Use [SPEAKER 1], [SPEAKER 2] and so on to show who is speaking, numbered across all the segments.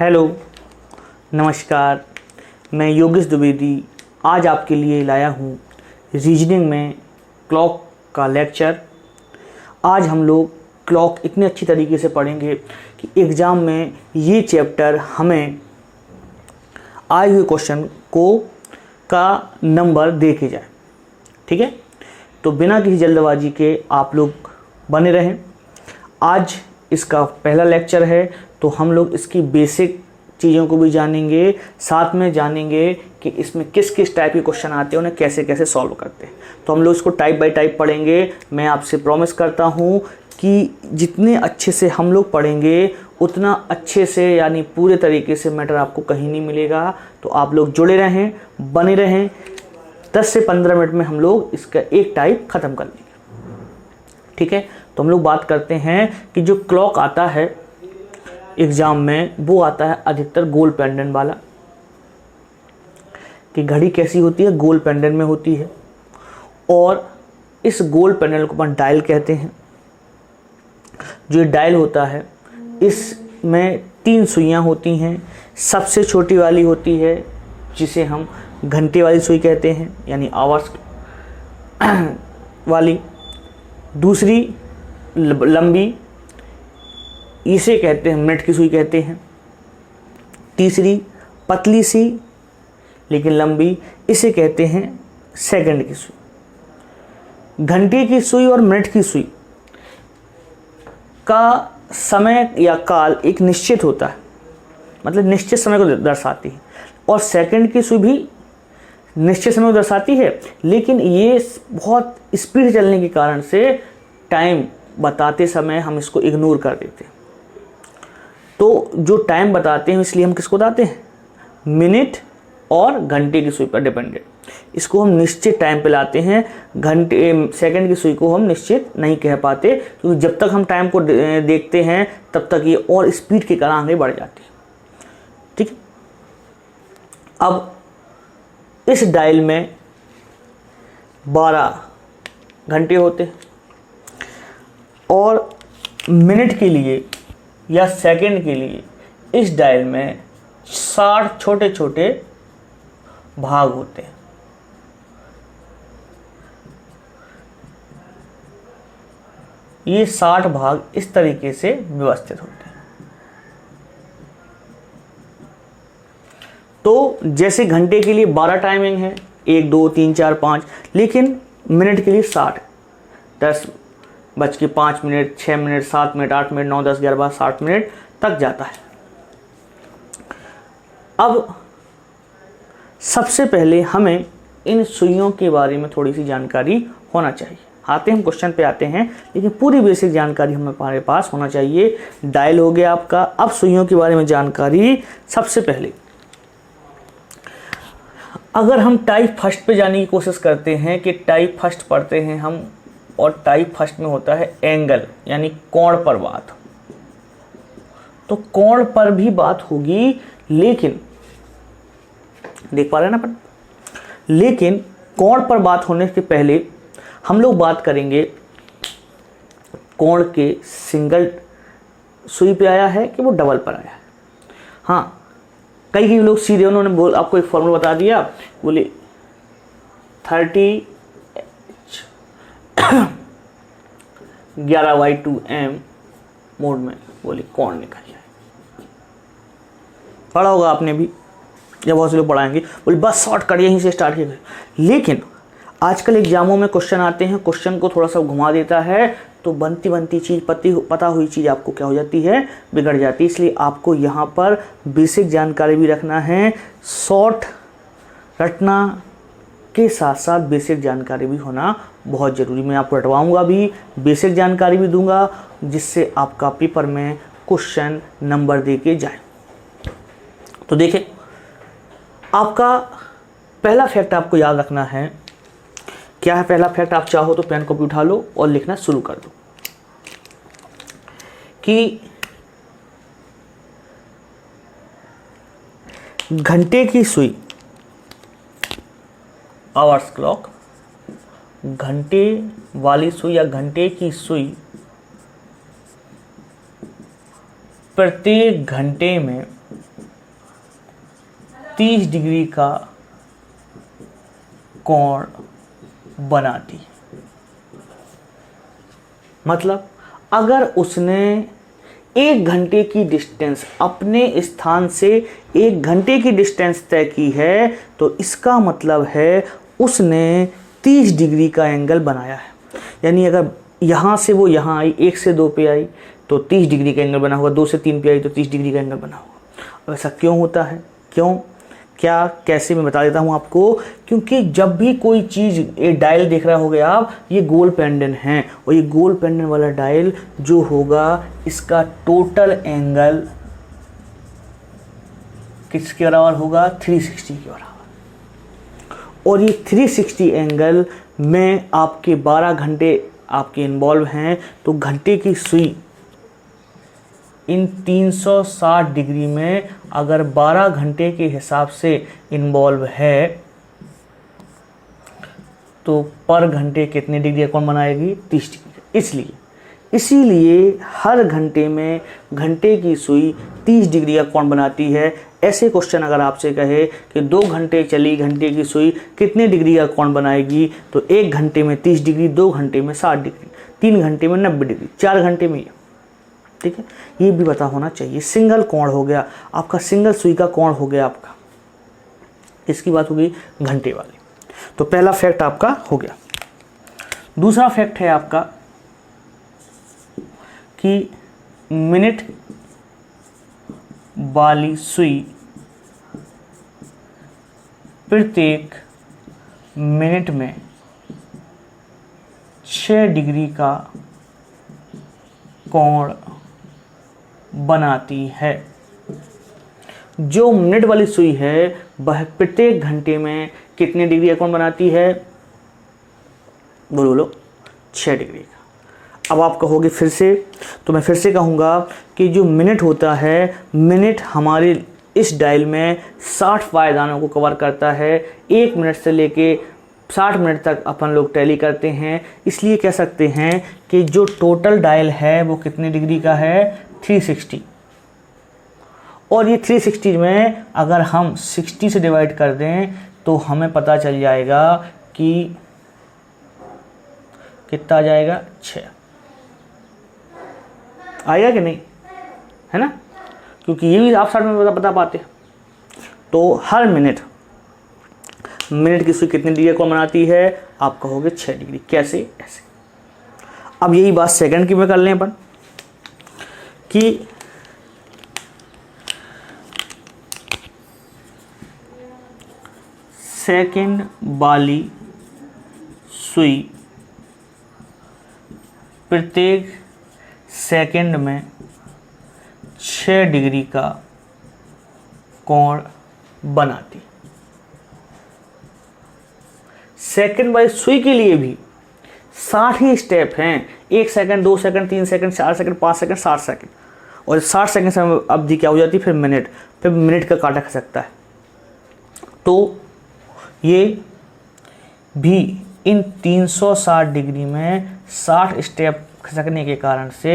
[SPEAKER 1] Hello, नमस्कार। मैं योगेश द्विवेदी आज आपके लिए लाया हूँ रीजनिंग में क्लॉक का लेक्चर। आज हम लोग क्लॉक इतनी अच्छी तरीके से पढ़ेंगे कि एग्ज़ाम में ये चैप्टर हमें आए हुए क्वेश्चन का नंबर दे के जाए। ठीक है, तो बिना किसी जल्दबाजी के आप लोग बने रहें। आज इसका पहला लेक्चर है, तो हम लोग इसकी बेसिक चीज़ों को भी जानेंगे, साथ में जानेंगे कि इसमें किस किस टाइप के क्वेश्चन आते हैं, उन्हें कैसे कैसे सॉल्व करते हैं। तो हम लोग इसको टाइप बाय टाइप पढ़ेंगे। मैं आपसे प्रॉमिस करता हूँ कि जितने अच्छे से हम लोग पढ़ेंगे उतना अच्छे से, यानी पूरे तरीके से मैटर आपको कहीं नहीं मिलेगा। तो आप लोग जुड़े रहें, बने रहें। 10 से 15 मिनट में हम लोग इसका एक टाइप ख़त्म कर लेंगे। ठीक है, तो हम लोग बात करते हैं कि जो क्लॉक आता है एग्ज़ाम में, वो आता है अधिकतर गोल पेंडेंट वाला। कि घड़ी कैसी होती है? गोल पेंडेंट में होती है, और इस गोल पेंडेंट को अपन डायल कहते हैं। जो ये डायल होता है, इसमें 3 सुइयां होती हैं। सबसे छोटी वाली होती है जिसे हम घंटे वाली सुई कहते हैं, यानी आवर्स वाली। दूसरी लंबी, इसे कहते हैं मिनट की सुई कहते हैं। तीसरी पतली सी लेकिन लंबी, इसे कहते हैं सेकंड की सुई। घंटे की सुई और मिनट की सुई का समय या काल एक निश्चित होता है, मतलब निश्चित समय को दर्शाती है। और सेकंड की सुई भी निश्चित समय को दर्शाती है, लेकिन ये बहुत स्पीड चलने के कारण से टाइम बताते समय हम इसको इग्नोर कर देते हैं। तो जो टाइम बताते हैं, इसलिए हम किसको बताते हैं? मिनट और घंटे की सुई पर डिपेंडेंट। इसको हम निश्चित टाइम पे लाते हैं। घंटे सेकंड की सुई को हम निश्चित नहीं कह पाते, क्योंकि जब तक हम टाइम को देखते हैं तब तक ये और स्पीड के कारण आगे बढ़ जाती है। ठीक है, अब इस डायल में 12 घंटे होते हैं, और मिनट के लिए या सेकंड के लिए इस डायल में 60 छोटे छोटे भाग होते हैं। ये 60 भाग इस तरीके से व्यवस्थित होते हैं। तो जैसे घंटे के लिए 12 टाइमिंग है, 1 2 3 4 5, लेकिन मिनट के लिए 60, 10:05 minute, 6 minute, 7 minute, 8 minute, 9 10 11 12 60 minute तक जाता है। अब सबसे पहले हमें इन सुइयों के बारे में थोड़ी सी जानकारी होना चाहिए। आते हम क्वेश्चन पे आते हैं, लेकिन पूरी बेसिक जानकारी हमारे पास होना चाहिए। डायल हो गया आपका। अब सुइयों के बारे में जानकारी। सबसे पहले अगर हम टाइप फर्स्ट पे जाने की कोशिश करते हैं कि टाइप फर्स्ट पढ़ते हैं हम, और टाइप फर्स्ट में होता है एंगल, यानी कोण पर बात। तो कोण पर भी बात होगी, लेकिन देख पा रहे हैं ना अपन, लेकिन कोण पर बात होने के पहले हम लोग बात करेंगे कोण के सिंगल सुई पे आया है कि वो डबल पर आया है। हाँ, कई लोग सीधे उन्होंने आपको एक फॉर्मूला बता दिया, बोले 30 11/2m मोड में बोले कोण निकल जाए। पढ़ा होगा आपने भी, जब बहुत से लोग पढ़ाएंगे बोले बस शॉर्टकट यहीं से स्टार्ट किया। लेकिन आजकल एग्जामों में क्वेश्चन आते हैं, क्वेश्चन को थोड़ा सा घुमा देता है, तो बनती चीज़ पता हुई चीज़ आपको क्या हो जाती है? बिगड़ जाती है। इसलिए आपको यहाँ पर बेसिक जानकारी भी रखना है, शॉर्ट रटना के साथ साथ बेसिक जानकारी भी होना बहुत ज़रूरी। मैं आपको रटवाऊँगा भी, बेसिक जानकारी भी दूंगा, जिससे आपका पेपर में क्वेश्चन नंबर दे के जाए। तो देखिए, आपका पहला फैक्ट आपको याद रखना है। क्या है पहला फैक्ट? आप चाहो तो पेन कॉपी उठा लो और लिखना शुरू कर दो कि घंटे की सुई, आवर्स क्लॉक, घंटे वाली सुई या घंटे की सुई प्रत्येक घंटे में 30 डिग्री का कोण बनाती है। मतलब अगर उसने 1 घंटे की डिस्टेंस अपने स्थान से 1 घंटे की डिस्टेंस तय की है तो इसका मतलब है उसने 30 डिग्री का एंगल बनाया है। यानी अगर यहाँ से वो यहाँ आई, 1 से 2 पे आई तो 30 डिग्री का एंगल बना होगा, 2 से 3 पे आई तो 30 डिग्री का एंगल बना होगा। अब ऐसा क्यों होता है, क्यों, क्या, कैसे, मैं बता देता हूँ आपको। क्योंकि जब भी कोई चीज़, एक डायल देख रहा होगे आप, ये गोल पेंडेंट है और ये गोल पेंडेंट वाला डायल जो होगा इसका टोटल एंगल किसके बराबर होगा, 360 के बराबर। और ये 360 एंगल में आपके 12 घंटे आपके इन्वॉल्व हैं, तो घंटे की सुई इन 360 डिग्री में अगर 12 घंटे के हिसाब से इन्वॉल्व है तो पर घंटे कितने डिग्री का कोण बनाएगी, 30 डिग्री। इसीलिए हर घंटे में घंटे की सुई 30 डिग्री का कोण बनाती है। ऐसे क्वेश्चन अगर आपसे कहे कि 2 घंटे चली घंटे की सुई कितने डिग्री का कोण बनाएगी, तो 1 घंटे में 30 डिग्री, 2 घंटे में 60 डिग्री, 3 घंटे में 90 डिग्री, 4 घंटे में, ठीक है, ये भी पता होना चाहिए। सिंगल कोण हो गया आपका, सिंगल सुई का कोण हो गया आपका, इसकी बात हो गई घंटे वाली। तो पहला फैक्ट आपका हो गया। दूसरा फैक्ट है आपका कि मिनट वाली सुई प्रत्येक मिनट में 6 डिग्री का कोण बनाती है। जो मिनट वाली सुई है वह प्रत्येक घंटे में कितने डिग्री का कोण बनाती है, बोलो 6 डिग्री का। अब आप कहोगे फिर से, तो मैं फिर से कहूँगा कि जो मिनट होता है, मिनट हमारे इस डायल में 60 पायदानों को कवर करता है। 1 मिनट से लेके 60 मिनट तक अपन लोग टैली करते हैं। इसलिए कह सकते हैं कि जो टोटल डायल है वो कितने डिग्री का है, 360। और ये 360 में अगर हम 60 से डिवाइड कर दें तो हमें पता चल जाएगा कि कितना आ जाएगा, 6 आएगा कि नहीं, है ना, क्योंकि ये भी आप 60 में बता पाते। तो हर मिनट की सुई कितनी डिग्री को बनाती है, आप कहोगे 6 डिग्री। कैसे, ऐसे। अब यही बात सेकंड की में कर लें अपन कि सेकंड वाली सुई प्रत्येक सेकंड में 6 डिग्री का कोण बनाती। सेकंड वाली सुई के लिए भी 60 ही स्टेप हैं, 1 second, 2 second, 3 second, 4 second, 5 second, 60 second. और 60 सेकंड से अवधि क्या हो जाती है, फिर मिनट का काटा खसकता है। तो ये भी इन 360 डिग्री में 60 स्टेप खसकने के कारण से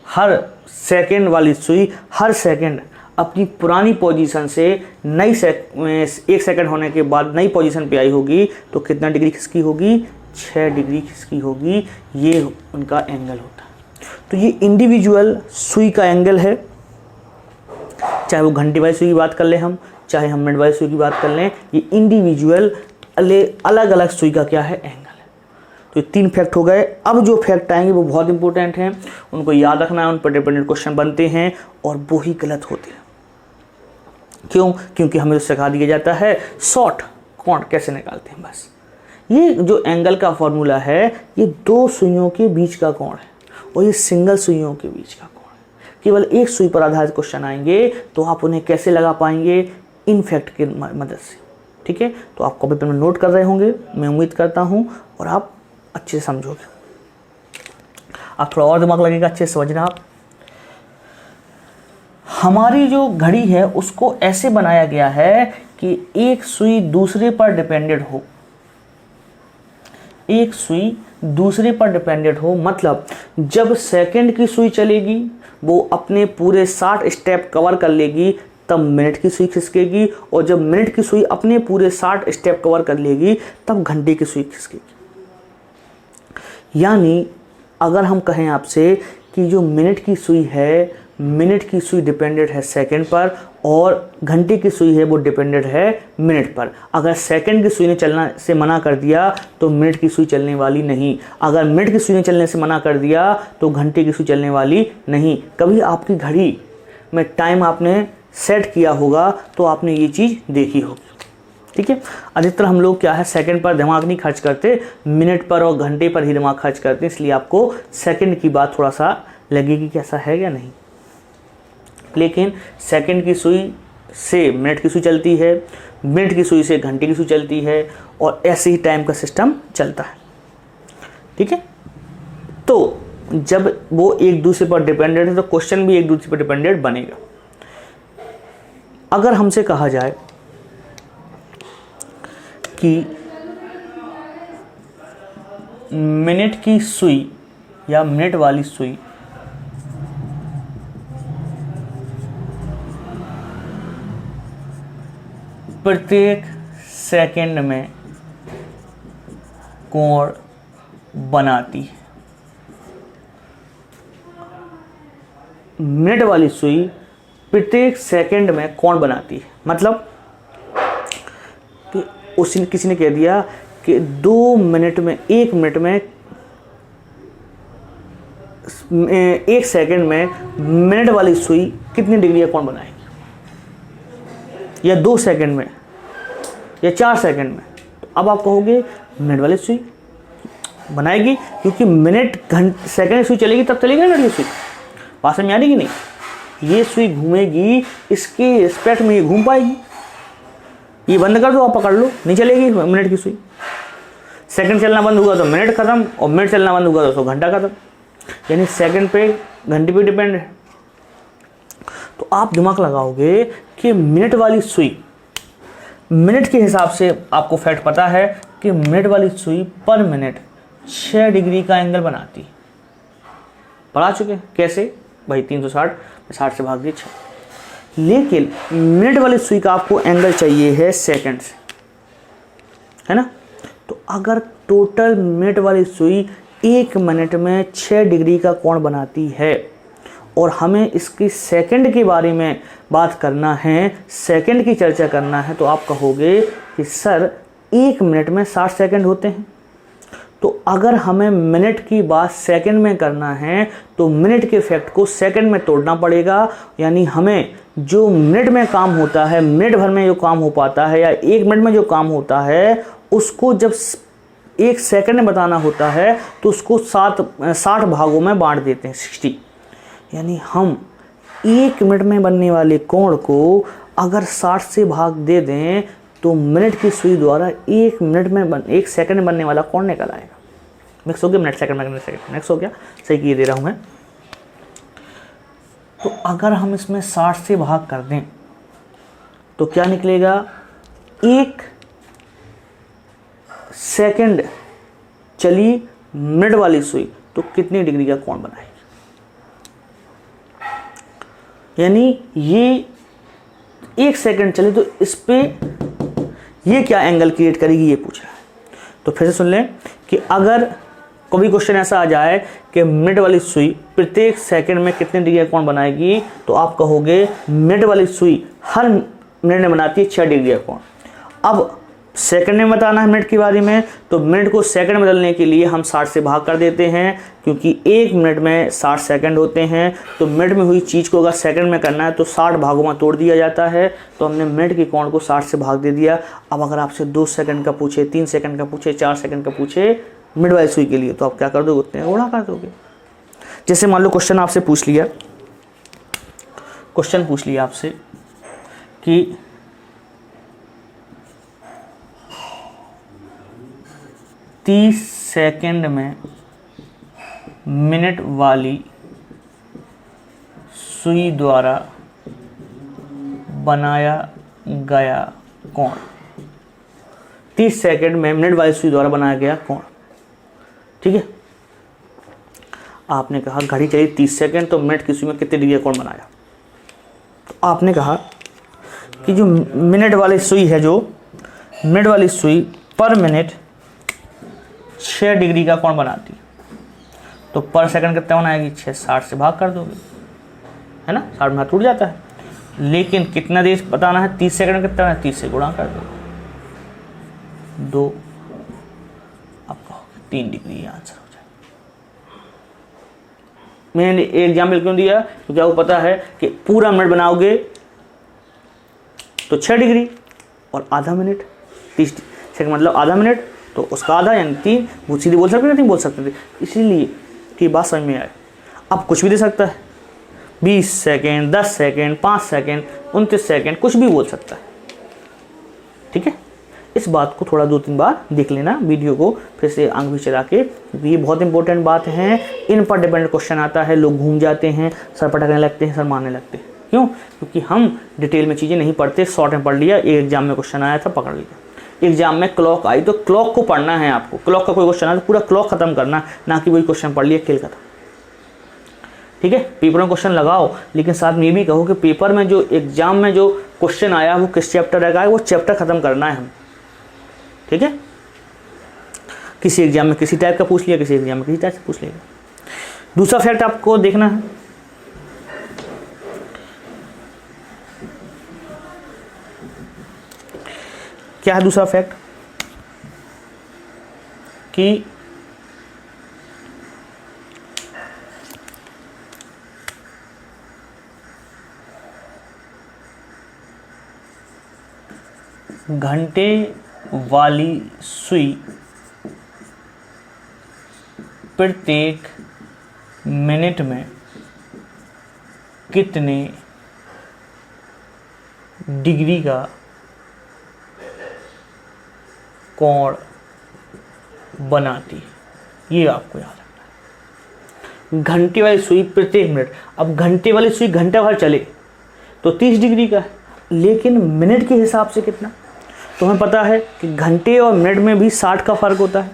[SPEAKER 1] हर सेकंड वाली सुई हर सेकंड अपनी पुरानी पोजीशन से नई 1 सेकंड होने के बाद नई पोजीशन पे आई होगी, तो कितना डिग्री खिसकी होगी, 6 डिग्री खिसकी होगी। ये उनका एंगल होता है। तो ये इंडिविजुअल सुई का एंगल है, चाहे वो घंटे वाली सुई की बात कर लें हम, चाहे हम मिनट वाली सुई की बात कर लें, ये इंडिविजुअल अलग अलग सुई का क्या है, एंगल है। तो ये 3 फैक्ट हो गए। अब जो फैक्ट आएंगे वो बहुत इंपॉर्टेंट हैं, उनको याद रखना है, उन पर डिपेंडेंट क्वेश्चन बनते हैं और वो ही गलत होते हैं। क्यों, क्योंकि हमें तो सिखा दिया जाता है शॉर्ट कोण कैसे निकालते हैं बस। ये जो एंगल का फॉर्मूला है ये 2 सुइयों के बीच का कोण है और ये सिंगल सुइयों के बीच का कोण है। केवल एक सुई पर आधारित क्वेश्चन आएंगे तो आप उन्हें कैसे लगा पाएंगे, इन फैक्ट की मदद से। ठीक है, तो आप कॉपी पर नोट कर रहे होंगे, मैं उम्मीद करता हूँ, और आप अच्छे से समझोगे। आप थोड़ा और दिमाग लगेगा अच्छे से समझना। आप हमारी जो घड़ी है उसको ऐसे बनाया गया है कि एक सुई दूसरे पर डिपेंडेंट हो, एक सुई दूसरे पर डिपेंडेंट हो। मतलब जब सेकंड की सुई चलेगी वो अपने पूरे 60 स्टेप कवर कर लेगी, तब मिनट की सुई खिसकेगी, और जब मिनट की सुई अपने पूरे 60 स्टेप कवर कर लेगी तब घंटे की सुई खिसकेगी। यानी अगर हम कहें आपसे कि जो मिनट की सुई है, मिनट की सुई डिपेंडेंट है सेकंड पर, और घंटे की सुई है वो डिपेंडेंट है मिनट पर। अगर सेकंड की सुई ने चलना से मना कर दिया तो मिनट की सुई चलने वाली नहीं, अगर मिनट की सुई ने चलने से मना कर दिया तो घंटे की सुई चलने वाली नहीं। कभी आपकी घड़ी में टाइम आपने सेट किया होगा तो आपने ये चीज़ देखी होगी, ठीक है। अधिकतर हम लोग क्या है, सेकंड पर दिमाग नहीं खर्च करते, मिनट पर और घंटे पर ही दिमाग खर्च करते हैं, इसलिए आपको सेकंड की बात थोड़ा सा लगेगी कि ऐसा है या नहीं। लेकिन सेकंड की सुई से मिनट की सुई चलती है, मिनट की सुई से घंटे की सुई चलती है, और ऐसे ही टाइम का सिस्टम चलता है, ठीक है। तो जब वो एक दूसरे पर डिपेंडेंट है तो क्वेश्चन भी एक दूसरे पर डिपेंडेंट बनेगा। अगर हमसे कहा जाए कि मिनट की सुई या मिनट वाली सुई प्रत्येक सेकंड में कोण बनाती है, मिनट वाली सुई प्रत्येक सेकंड में कोण बनाती है, मतलब कि किसी ने कह दिया कि 2 मिनट में, 1 मिनट में, 1 सेकंड में मिनट वाली सुई कितनी डिग्री का कोण बनाएगी, या 2 सेकंड में या 4 सेकंड में। तो अब आप कहोगे मिनट वाली सुई बनाएगी, क्योंकि मिनट सेकंड सुई चलेगी तब चलेगी ना मिनट की सुई। बात समझ आ रही कि नहीं, ये सुई घूमेगी, इसके रिस्पेक्ट में ये घूम पाएगी। ये बंद कर दो, आप पकड़ लो, नहीं चलेगी मिनट की सुई। सेकंड चलना बंद हुआ तो मिनट खत्म, और मिनट चलना बंद हुआ तो घंटा खत्म। यानी सेकंड पे घंटे पे डिपेंड है। तो आप दिमाग लगाओगे कि मिनट वाली सुई, मिनट के हिसाब से आपको फैक्ट पता है कि मिनट वाली सुई पर मिनट 6 डिग्री का एंगल बनाती है। पढ़ा चुके हैं कैसे भाई, 360 60 से भाग दिए 6। लेकिन मिनट वाली सुई का आपको एंगल चाहिए है सेकंड से, है ना। तो अगर टोटल मिनट वाली सुई 1 मिनट में 6 डिग्री का कोण बनाती है, और हमें इसकी सेकंड के बारे में बात करना है, सेकंड की चर्चा करना है, तो आप कहोगे कि सर 1 मिनट में 60 सेकंड होते हैं। तो अगर हमें मिनट की बात सेकंड में करना है तो मिनट के फैक्ट को सेकंड में तोड़ना पड़ेगा। यानी हमें जो मिनट में काम होता है, मिनट भर में जो काम हो पाता है, या 1 मिनट में जो काम होता है, उसको जब 1 सेकंड में बताना होता है तो उसको 60 भागों में बांट देते हैं, 60। यानी हम 1 मिनट में बनने वाले कोण को अगर 60 से भाग दे दें तो मिनट की सुई द्वारा 1 सेकंड में बनने वाला कोण निकल आएगा। मिक्स हो गया, मिनट सेकंड मिक्स हो गया, सही किए दे रहा हूं मैं। तो अगर हम इसमें 60 से भाग कर दें तो क्या निकलेगा, 1 सेकंड चली मिनट वाली सुई तो कितनी डिग्री का कोण बनाएगी। यानी ये 1 सेकंड चले तो इस पे ये क्या एंगल क्रिएट करेगी, ये पूछ रहा है। तो फिर से सुन लें कि अगर कभी क्वेश्चन ऐसा आ जाए कि मिनट वाली सुई प्रत्येक सेकंड में कितने डिग्री का कोण बनाएगी, तो आप कहोगे मिनट वाली सुई हर मिनट में बनाती है 6 डिग्री का कोण। अब सेकंड में बताना है मिनट के बारे में, तो मिनट को सेकंड में बदलने के लिए हम 60 से भाग कर देते हैं, क्योंकि 1 मिनट में 60 सेकंड होते हैं। तो मिनट में हुई चीज़ को अगर सेकंड में करना है तो 60 भागों में तोड़ दिया जाता है। तो हमने मिनट के कोण को 60 से भाग दे दिया। अब अगर आपसे 2 सेकंड का पूछे, 3 सेकंड का पूछे, 4 सेकंड का पूछे मिनट वाली सुई के लिए, तो आप क्या कर दोगे, उतने गुणा कर दोगे। जैसे मान लो क्वेश्चन आपसे पूछ लिया, क्वेश्चन पूछ लिया आपसे कि 30 सेकंड में मिनट वाली सुई द्वारा बनाया गया कोण, 30 सेकंड में मिनट वाली सुई द्वारा बनाया गया कोण, ठीक है। आपने कहा घड़ी चली 30 सेकंड तो मिनट की सुई में कितने डिग्री का कोण बनाया। तो आपने कहा कि जो मिनट वाली सुई है, जो मिनट वाली सुई पर मिनट 6 डिग्री का कोण बनाती है। तो पर सेकंड कितना बनाएगी? 6, 60 से भाग कर दोगे, है ना, 60 में हाथ टूट जाता है। लेकिन कितना देर बताना है? 30 सेकंड कितना है? 30 से गुणा कर दो, 2, अब कहोगे 3 डिग्री आंसर हो जाए। मैंने एग्जाम्पल क्यों दिया? क्योंकि आपको पता है कि पूरा मिनट बनाओगे तो 6 डिग्री और आधा मिनट 30 सेकंड मतलब आधा मिनट, तो उसका आधा यानी 3। वो सीधे बोल सकते थे, नहीं बोल सकते थे, इसीलिए कि बात समझ में आए। अब कुछ भी दे सकता है, 20 सेकेंड, 10 सेकेंड, 5 सेकेंड, 29 सेकेंड, कुछ भी बोल सकता है। ठीक है, इस बात को थोड़ा 2-3 बार देख लेना वीडियो को, फिर से आंख भी चला के, क्योंकि ये बहुत इंपॉर्टेंट बात है। इन पर डिपेंडेंट क्वेश्चन आता है, लोग घूम जाते हैं, सर पटकने लगते हैं, सर मारने लगते हैं। क्यों? क्योंकि हम डिटेल में चीज़ें नहीं पढ़ते, शॉर्ट में पढ़ लिया, एक एग्जाम में क्वेश्चन आया था पकड़ लिया। एग्जाम में क्लॉक आई तो क्लॉक को पढ़ना है आपको, क्लॉक का कोई क्वेश्चन आया तो पूरा क्लॉक खत्म करना, ना कि वही क्वेश्चन पढ़ लिया खेल खत्म। ठीक है, पेपर में क्वेश्चन लगाओ, लेकिन साथ में ये भी कहो कि पेपर में जो एग्जाम में जो क्वेश्चन आया वो किस चैप्टर का है, वो चैप्टर खत्म करना है हम। ठीक है, किसी एग्जाम में किसी टाइप का पूछ लिया, किसी एग्जाम में किसी टाइप से पूछ लिया। दूसरा फैक्ट आपको देखना है, क्या है दूसरा फैक्ट? कि घंटे वाली सुई प्रत्येक मिनट में कितने डिग्री का कोण बनाती है, ये आपको याद रखना है। घंटे वाली सुई प्रत्येक मिनट, अब घंटे वाली सुई घंटा भर चले तो 30 डिग्री का है, लेकिन मिनट के हिसाब से कितना? तो हमें पता है कि घंटे और मिनट में भी 60 का फ़र्क होता है,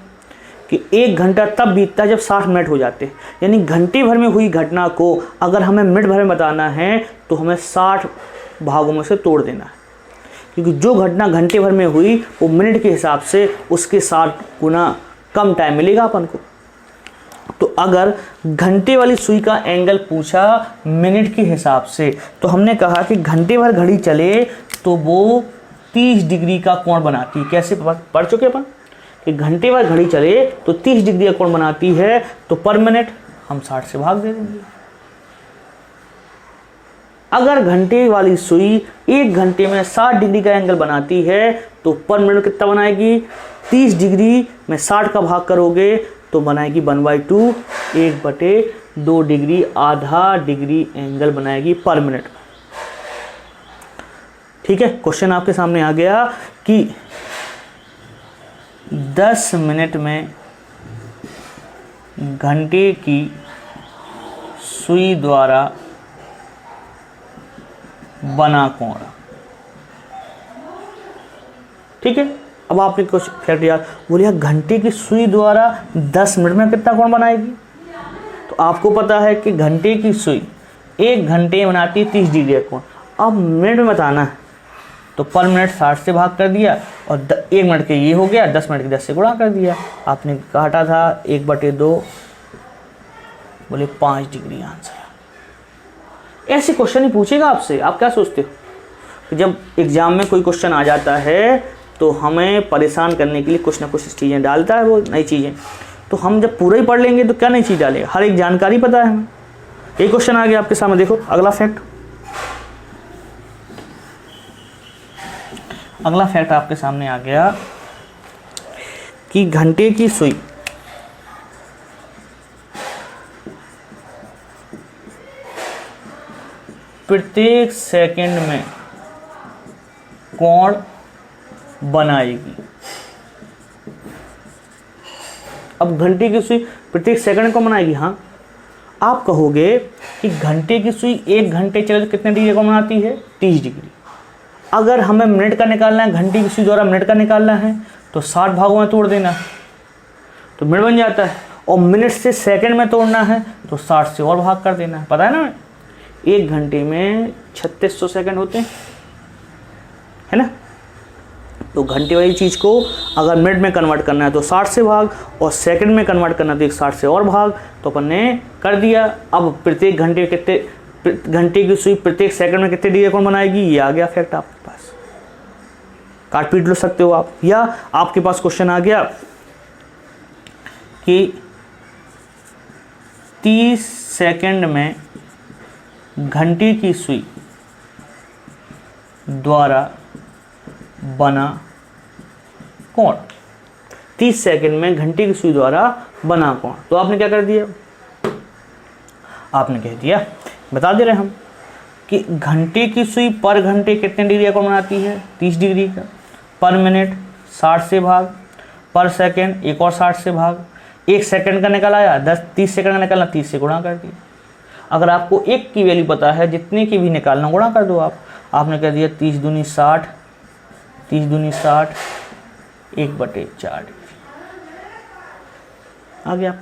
[SPEAKER 1] कि 1 घंटा तब बीतता है जब 60 मिनट हो जाते हैं। यानी घंटे भर में हुई घटना को अगर हमें मिनट भर में बताना है तो हमें 60 भागों में से तोड़ देना है, क्योंकि जो घटना घंटे भर में हुई वो मिनट के हिसाब से उसके 60 गुना कम टाइम मिलेगा अपन को। तो अगर घंटे वाली सुई का एंगल पूछा मिनट के हिसाब से, तो हमने कहा कि घंटे भर घड़ी चले तो वो 30 डिग्री का कोण बनाती है। कैसे पढ़ चुके अपन कि घंटे भर घड़ी चले तो 30 डिग्री का कोण बनाती है, तो पर मिनट हम 60 से भाग दे देंगे। अगर घंटे वाली सुई 1 घंटे में 60 डिग्री का एंगल बनाती है तो पर मिनट कितना बनाएगी? 30 डिग्री में 60 का भाग करोगे तो बनाएगी 1/2, 1/2 डिग्री, आधा डिग्री एंगल बनाएगी पर मिनट। ठीक है, क्वेश्चन आपके सामने आ गया कि 10 मिनट में घंटे की सुई द्वारा बना कोण। ठीक है, अब आपने कुछ फैक्ट याद बोलिए, घंटे की सुई द्वारा 10 मिनट में कितना कोण बनाएगी? तो आपको पता है कि घंटे की सुई 1 घंटे में बनाती है 30 डिग्री का कोण। अब मिनट में बताना है तो पर मिनट 60 से भाग कर दिया, और 1 मिनट के ये हो गया, 10 मिनट के 10 से गुणा कर दिया। आपने काटा था 1/2, बोले 5 डिग्री आंसर। ऐसे क्वेश्चन ही पूछेगा आपसे। आप क्या सोचते हो कि जब एग्जाम में कोई क्वेश्चन आ जाता है तो हमें परेशान करने के लिए कुछ ना कुछ चीज़ें डालता है, वो नई चीज़ें। तो हम जब पूरा ही पढ़ लेंगे तो क्या नई चीज़ डालेगा? हर एक जानकारी पता है हमें। एक क्वेश्चन आ गया आपके सामने, देखो अगला फैक्ट। अगला फैक्ट आपके सामने आ गया कि घंटे की सुई प्रत्येक सेकंड में कोण बनाएगी। अब घंटे की सुई प्रत्येक सेकंड को बनाएगी। हाँ, आप कहोगे कि घंटे की सुई 1 घंटे चले तो कितने डिग्री को बनाती है? 30 डिग्री। अगर हमें मिनट का निकालना है, घंटे की सुई द्वारा मिनट का निकालना है, तो 60 भागों में तोड़ देना, तो मिनट बन जाता है। और मिनट से सेकंड में तोड़ना है तो 60 से और भाग कर देना है। पता है ना, 1 घंटे में 3600 सेकंड होते हैं। है ना। तो घंटे वाली चीज़ को अगर मिनट में कन्वर्ट करना है तो 60 से भाग, और सेकंड में कन्वर्ट करना है तो 60 से और भाग, तो अपन ने कर दिया। अब प्रत्येक घंटे घंटे की सुई प्रत्येक सेकंड में कितने डिग्री कोण बनाएगी, ये आ गया फैक्ट आपके पास, काट पीट लो सकते हो आप। या आपके पास क्वेश्चन आ गया कि 30 सेकंड में घंटे की सुई द्वारा बना कोण, 30 सेकंड में घंटे की सुई द्वारा बना कोण, तो आपने क्या कर दिया, आपने कह दिया, बता दे रहे हम कि घंटे की सुई पर घंटे कितने डिग्री का कोण बनाती है, 30 डिग्री का, पर मिनट 60 से भाग, पर सेकंड एक और 60 से भाग, एक सेकंड का निकल आया 30 सेकंड का निकालना, 30 से गुणा कर दिया। अगर आपको एक की वैल्यू पता है, जितने की भी निकालना गुणा कर दो आपने कह दिया 30 दूनी 60, 30 दूनी 60, 1/4 डिग्री आ गया,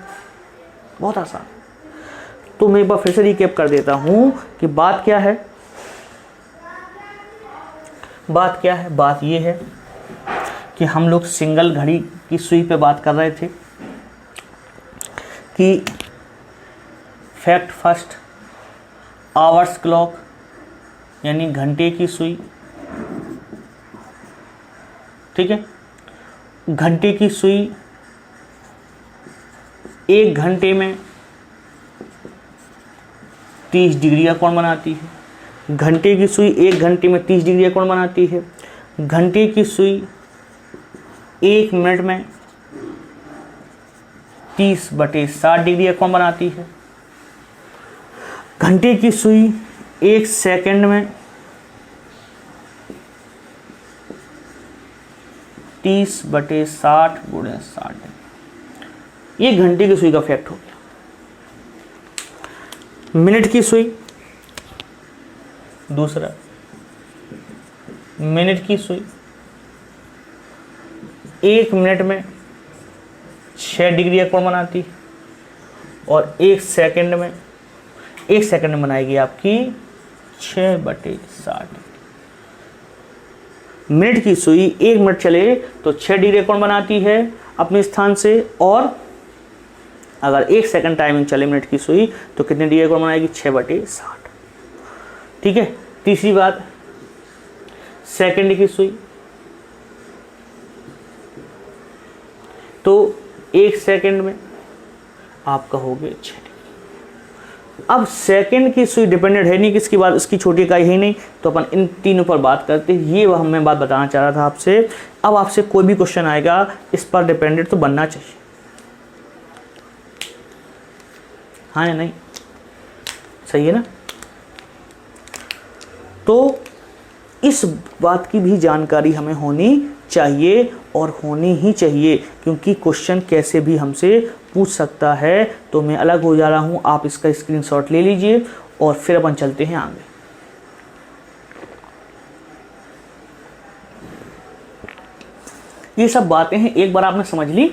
[SPEAKER 1] बहुत आसान। तो मैं एक बार फिर से रिकैप कर देता हूं कि बात क्या है, बात ये है कि हम लोग सिंगल घड़ी की सुई पे बात कर रहे थे कि फैक्ट फर्स्ट, आवर्स क्लॉक यानी घंटे की सुई, ठीक है, घंटे की सुई एक घंटे में 30 डिग्री का कोण बनाती है, घंटे की सुई एक घंटे में 30 डिग्री का कोण बनाती है, घंटे की सुई 1 मिनट में 30/60 डिग्री का कोण बनाती है, घंटे की सुई 1 सेकंड में 30/60 गुणे 60, ये घंटे की सुई का फैक्ट हो गया। मिनट की सुई, दूसरा मिनट की सुई 1 मिनट में 6 डिग्री का कोण बनाती है, और 1 सेकंड में बनाएगी आपकी 6/60। मिनट की सुई 1 मिनट चले तो 6 डिग्री का कोण बनाती है अपने स्थान से, और अगर 1 सेकंड टाइमिंग चले मिनट की सुई तो कितने डिग्री का कोण बनाएगी, 6/60। ठीक है। तीसरी बात, सेकंड की सुई, तो 1 सेकंड में आप कहोगे 6 डिग्री। अब सेकंड की सुई डिपेंडेंट है नहीं किसकी बात, उसकी छोटी इकाई है नहीं, तो अपन इन तीनों पर बात करते हैं। ये वह मैं बात बताना चाह रहा था आपसे। अब आपसे कोई भी क्वेश्चन आएगा इस पर डिपेंडेंट तो बनना चाहिए, हाँ या नहीं, सही है ना। तो इस बात की भी जानकारी हमें होनी चाहिए, और होनी ही चाहिए, क्योंकि क्वेश्चन कैसे भी हमसे पूछ सकता है। तो मैं अलग हो जा रहा हूं, आप इसका स्क्रीनशॉट ले लीजिए और फिर अपन चलते हैं आगे। ये सब बातें हैं, एक बार आपने समझ ली,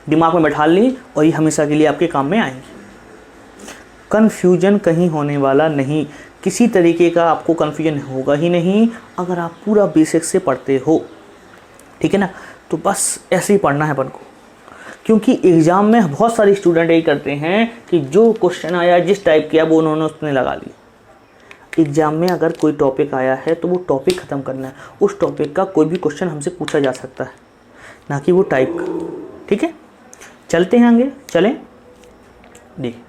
[SPEAKER 1] दिमाग में बैठा ली, और ये हमेशा के लिए आपके काम में आएंगी। कन्फ्यूजन कहीं होने वाला नहीं, किसी तरीके का आपको कन्फ्यूजन होगा ही नहीं अगर आप पूरा बेसिक से पढ़ते हो, ठीक है ना। तो बस ऐसे ही पढ़ना है अपन को, क्योंकि एग्ज़ाम में बहुत सारे स्टूडेंट यही करते हैं कि जो क्वेश्चन आया जिस टाइप किया वो उन्होंने उसने लगा लिया। एग्ज़ाम में अगर कोई टॉपिक आया है तो वो टॉपिक ख़त्म करना है, उस टॉपिक का कोई भी क्वेश्चन हमसे पूछा जा सकता है, ना कि वो टाइप का, ठीक है। चलते हैं आगे, चलें। देखिए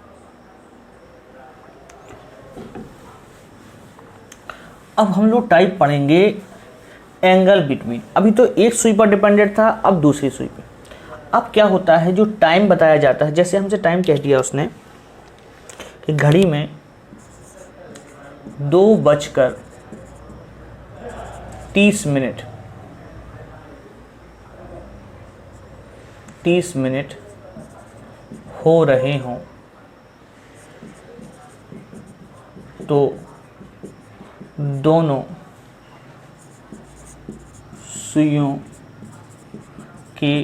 [SPEAKER 1] अब हम लोग टाइप पढ़ेंगे एंगल बिटवीन। अभी तो एक सुई पर डिपेंडेंट था, अब दूसरी सुई पे। अब क्या होता है, जो टाइम बताया जाता है, जैसे हमसे टाइम कह दिया उसने कि घड़ी में 2:30 30 मिनट हो रहे हों, तो दोनों सुइयों के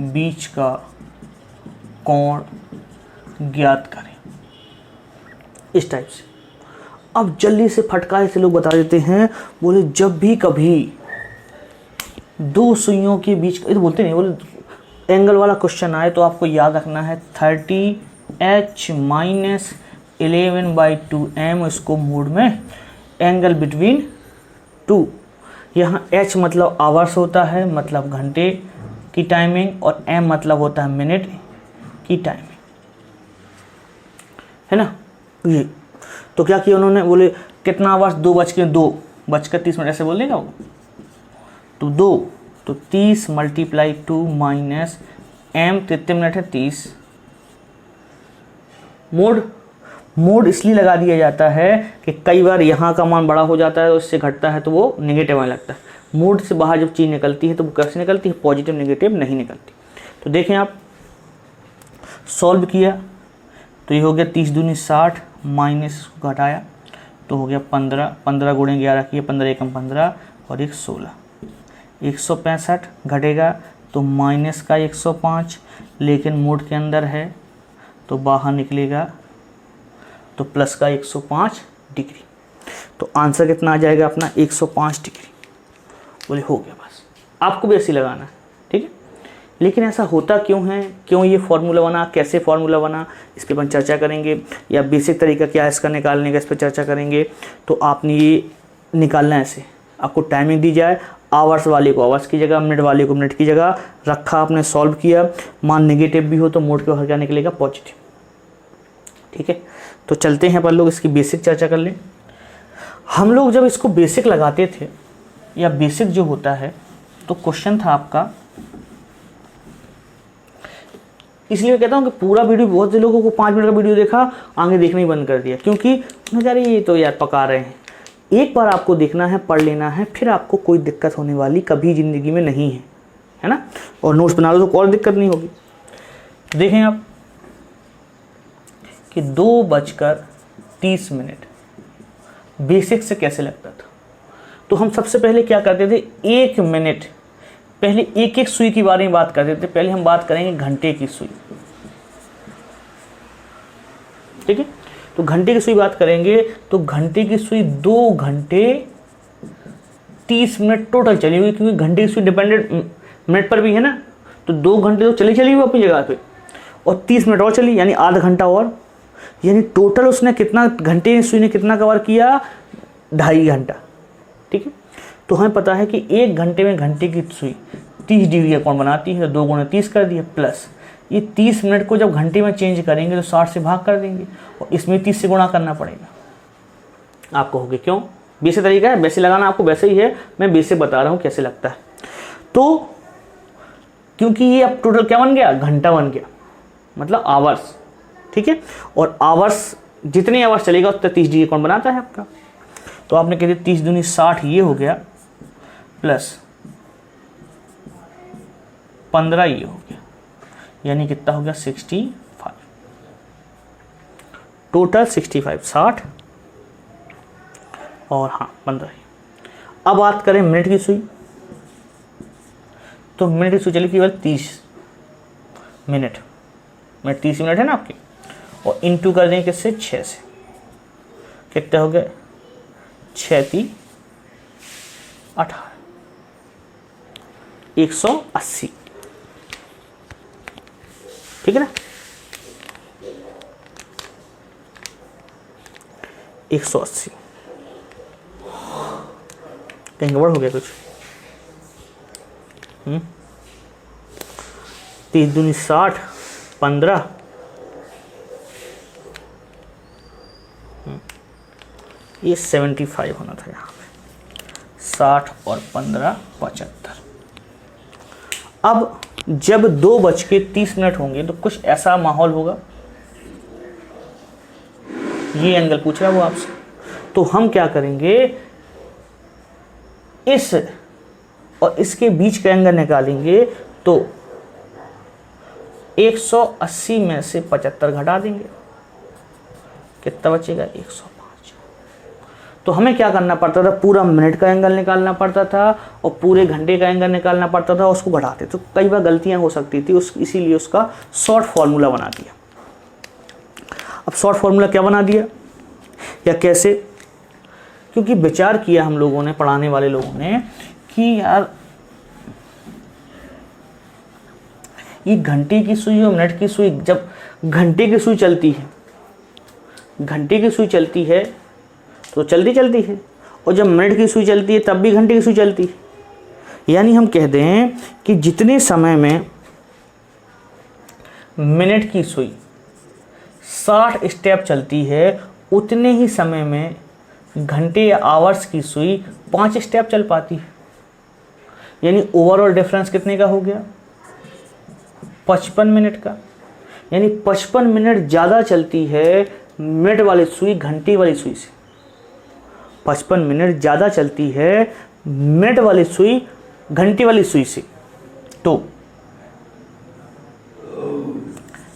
[SPEAKER 1] बीच का कोण ज्ञात करें, इस टाइप से। अब जल्दी से फटकारे से लोग बता देते हैं, बोले जब भी कभी दो सुइयों के बीच, तो बोलते नहीं, बोले एंगल वाला क्वेश्चन आए तो आपको याद रखना है 30h माइनस 11/2m, इसको मोड में एंगल बिटवीन टू। यहाँ h मतलब आवर्स होता है, मतलब घंटे की टाइमिंग, और m मतलब होता है मिनट की टाइमिंग, है ना। ये तो क्या किया उन्होंने, बोले कितना आवर्स, 2:30 ऐसे बोल देगा वो, तो 2 तो 30 × 2 माइनस m, कितने मिनट है 30। मोड इसलिए लगा दिया जाता है कि कई बार यहाँ का मान बड़ा हो जाता है, उससे घटता है तो वो नेगेटिव आने लगता है। मोड से बाहर जब चीज़ निकलती है तो वो कैसे निकलती है, पॉजिटिव नेगेटिव नहीं निकलती। तो देखें आप, सॉल्व किया तो ये हो गया 30 दूनी 60 माइनस को घटाया तो हो गया 15, 15 × 11 किया, 15 एकम 15 और 1 16, 165 घटेगा तो माइनस का 105, लेकिन मोड के अंदर है तो बाहर निकलेगा तो प्लस का 105 डिग्री। तो आंसर कितना आ जाएगा अपना 105 डिग्री। बोले हो गया, बस आपको भी ऐसे लगाना है, ठीक है। लेकिन ऐसा होता क्यों है, क्यों ये फार्मूला बना, कैसे फार्मूला बना, इसके पर चर्चा करेंगे, या बेसिक तरीका क्या है इसका निकालने का, इस पर चर्चा करेंगे। तो आपने ये निकालना है ऐसे, आपको टाइमिंग दी जाए, आवर्स वाले को आवर्स की जगह, मिनट वाले को मिनट की जगह रखा, आपने सॉल्व किया, मान नेगेटिव भी हो तो मोड के बाहर क्या निकलेगा, पॉजिटिव, ठीक है। तो चलते हैं अपन लोग इसकी बेसिक चर्चा कर लें। हम लोग जब इसको बेसिक लगाते थे, या बेसिक जो होता है, तो क्वेश्चन था आपका, इसलिए मैं कहता हूँ कि पूरा वीडियो, बहुत से लोगों को 5 मिनट का वीडियो देखा, आगे देखना ही बंद कर दिया, क्योंकि यार ये तो यार पका रहे हैं। एक बार आपको देखना है, पढ़ लेना है, फिर आपको कोई दिक्कत होने वाली कभी ज़िंदगी में नहीं है ना। और नोट्स बना लो तो और दिक्कत नहीं होगी। देखें आप कि 2:30 बेसिक से कैसे लगता था। तो हम सबसे पहले क्या करते थे, 1 मिनट पहले एक एक सुई के बारे में बात करते थे। पहले हम बात करेंगे घंटे की सुई, ठीक है। तो घंटे की सुई बात करेंगे, तो घंटे की सुई 2 घंटे 30 मिनट टोटल चली हुई, क्योंकि घंटे की सुई डिपेंडेंट मिनट पर भी है ना। तो 2 घंटे तो चली हुई अपनी जगह पे, और 30 मिनट और चली, यानी आधा घंटा और, यानी टोटल उसने कितना घंटे, सुई ने कितना कवर किया, 2.5 घंटा, ठीक है। तो हमें पता है कि 1 घंटे में घंटे की सुई 30 डिग्री का कोण बनाती है, 2 × 30 कर दिया, प्लस ये 30 मिनट को जब घंटे में चेंज करेंगे तो 60 से भाग कर देंगे, और इसमें 30 से गुणा करना पड़ेगा। आप कहोगे क्यों, बेसिक तरीका है, वैसे लगाना आपको वैसे ही है, मैं बेसिक बता रहा हूँ कैसे लगता है। तो क्योंकि ये अब टोटल क्या बन गया, घंटा बन गया, मतलब आवर्स, ठीक है। और आवर्स, जितने आवर्स चलेगा उतना 30 डिग्री कोण बनाता है आपका। तो आपने कह दिया 30 दूनी 60 ये हो गया, प्लस 15 ये हो गया, यानी कितना हो गया 65, टोटल 65, 60 और हाँ 15। अब बात करें मिनट की सुई, तो मिनट की सुई चली केवल 30 मिनट, 30 मिनट है ना आपकी, और इंटू कर देंगे किससे, 6 से, कितना हो गया 6 × 3 = 18, 180, ठीक है ना, 180। कहीं गड़बड़ हो गया कुछ, 30 दूनी 60, 15, ये 75 होना था यहाँ पे, 60 और 15 75। अब जब 2:30 होंगे तो कुछ ऐसा माहौल होगा, ये एंगल पूछ रहा है वो आपसे। तो हम क्या करेंगे, इस और इसके बीच का एंगल निकालेंगे, तो 180 में से 75 घटा देंगे, कितना बचेगा 105। तो हमें क्या करना पड़ता था, पूरा मिनट का एंगल निकालना पड़ता था और पूरे घंटे का एंगल निकालना पड़ता था, उसको घटाते। तो कई बार गलतियां हो सकती थी, इसीलिए उसका शॉर्ट फार्मूला बना दिया। अब शॉर्ट फार्मूला क्या बना दिया या कैसे, क्योंकि विचार किया हम लोगों ने, पढ़ाने वाले लोगों ने, कि यार ये घंटे की सुई और मिनट की सुई, जब घंटे की सुई चलती है, घंटे की सुई चलती है तो चलती चलती है, और जब मिनट की सुई चलती है तब भी घंटे की सुई चलती है। यानी हम कह दें कि जितने समय में मिनट की सुई 60 स्टेप चलती है, उतने ही समय में घंटे या आवर्स की सुई 5 स्टेप चल पाती है। यानी ओवरऑल डिफरेंस कितने का हो गया? 55 मिनट का। यानी 55 मिनट ज़्यादा चलती है मिनट वाली सुई घंटे वाली सुई से। 55 मिनट ज़्यादा चलती है मिनट वाली सुई घंटे वाली सुई से। तो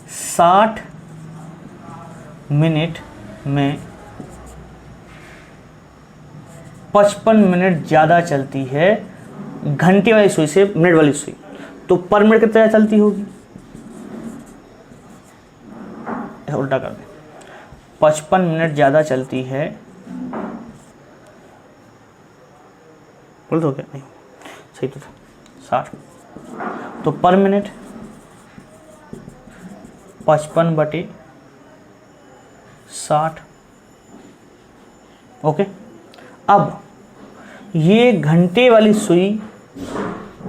[SPEAKER 1] 60 मिनट में 55 मिनट ज़्यादा चलती है घंटे वाली सुई से मिनट वाली सुई। तो पर मिनट कितना चलती होगी? उल्टा कर दें, 55 मिनट ज़्यादा चलती है, बोल दो क्या? नहीं सही तो था, 60। तो पर मिनट 55/60। ओके। अब ये घंटे वाली सुई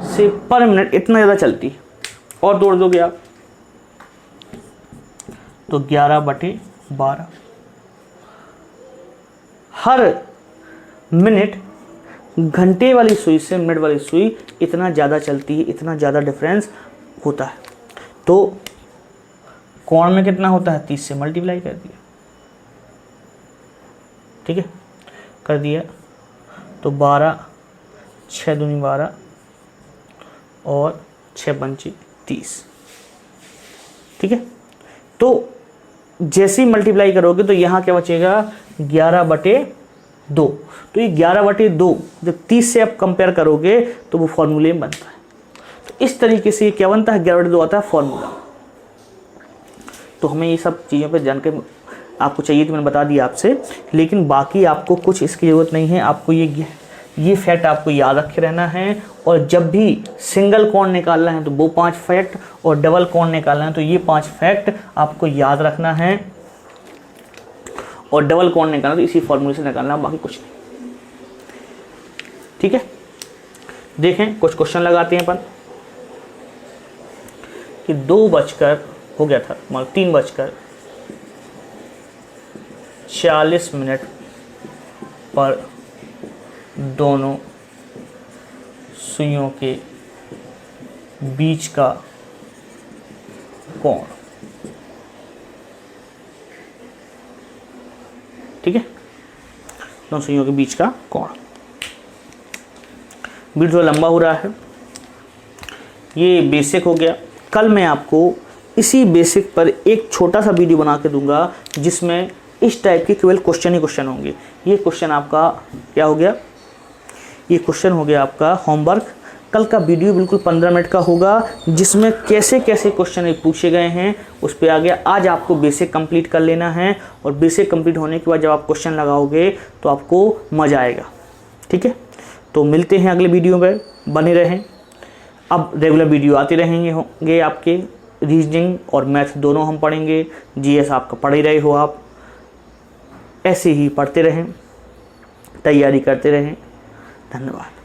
[SPEAKER 1] से पर मिनट इतना ज़्यादा चलती है, और जोड़ दोगे आप तो 11/12। हर मिनट घंटे वाली सुई से मिनट वाली सुई इतना ज़्यादा चलती है, इतना ज़्यादा डिफरेंस होता है। तो कोण में कितना होता है? 30 से मल्टीप्लाई कर दिया, ठीक है, कर दिया तो 12, 6 दूनी 12 और 6 पंचे 30, ठीक है। तो जैसे ही मल्टीप्लाई करोगे तो यहाँ क्या बचेगा? 11/2। तो ये 11/2 जब 30 से आप कंपेयर करोगे तो वो फॉर्मूले में बनता है। तो इस तरीके से ये क्या बनता है? 11/2 आता है फॉर्मूला। तो हमें ये सब चीज़ों पर जानकर आपको चाहिए तो मैंने बता दिया आपसे, लेकिन बाकी आपको कुछ इसकी ज़रूरत नहीं है। आपको ये फैक्ट आपको याद रखे रहना है, और जब भी सिंगल कोण निकालना है तो वो 5 फैक्ट, और डबल कोण निकालना है तो ये 5 फैक्ट आपको याद रखना है, और डबल कोण निकालना तो इसी फॉर्मूले से निकालना, बाकी कुछ नहीं, ठीक है। देखें कुछ क्वेश्चन लगाते हैं अपन कि 2 बजकर हो गया था, मतलब 3:40 पर दोनों सुइयों के बीच का कोण, ठीक है, दोनों सुइयों के बीच का कोण। वीडियो लंबा हो रहा है, ये बेसिक हो गया। कल मैं आपको इसी बेसिक पर एक छोटा सा वीडियो बना के दूंगा जिसमें इस टाइप के केवल क्वेश्चन ही क्वेश्चन होंगे। ये क्वेश्चन आपका क्या हो गया? ये क्वेश्चन हो गया आपका होमवर्क। कल का वीडियो बिल्कुल 15 मिनट का होगा, जिसमें कैसे कैसे क्वेश्चन पूछे गए हैं उस पर आ गया। आज आपको बेसिक कंप्लीट कर लेना है, और बेसिक कंप्लीट होने के बाद जब आप क्वेश्चन लगाओगे तो आपको मज़ा आएगा, ठीक है। तो मिलते हैं अगले वीडियो में, बने रहें। अब रेगुलर वीडियो आते होंगे आपके, रीजनिंग और मैथ दोनों हम पढ़ेंगे। जीएस आपका पढ़ ही रहे हो, आप ऐसे ही पढ़ते रहें, तैयारी करते रहें। धन्यवाद।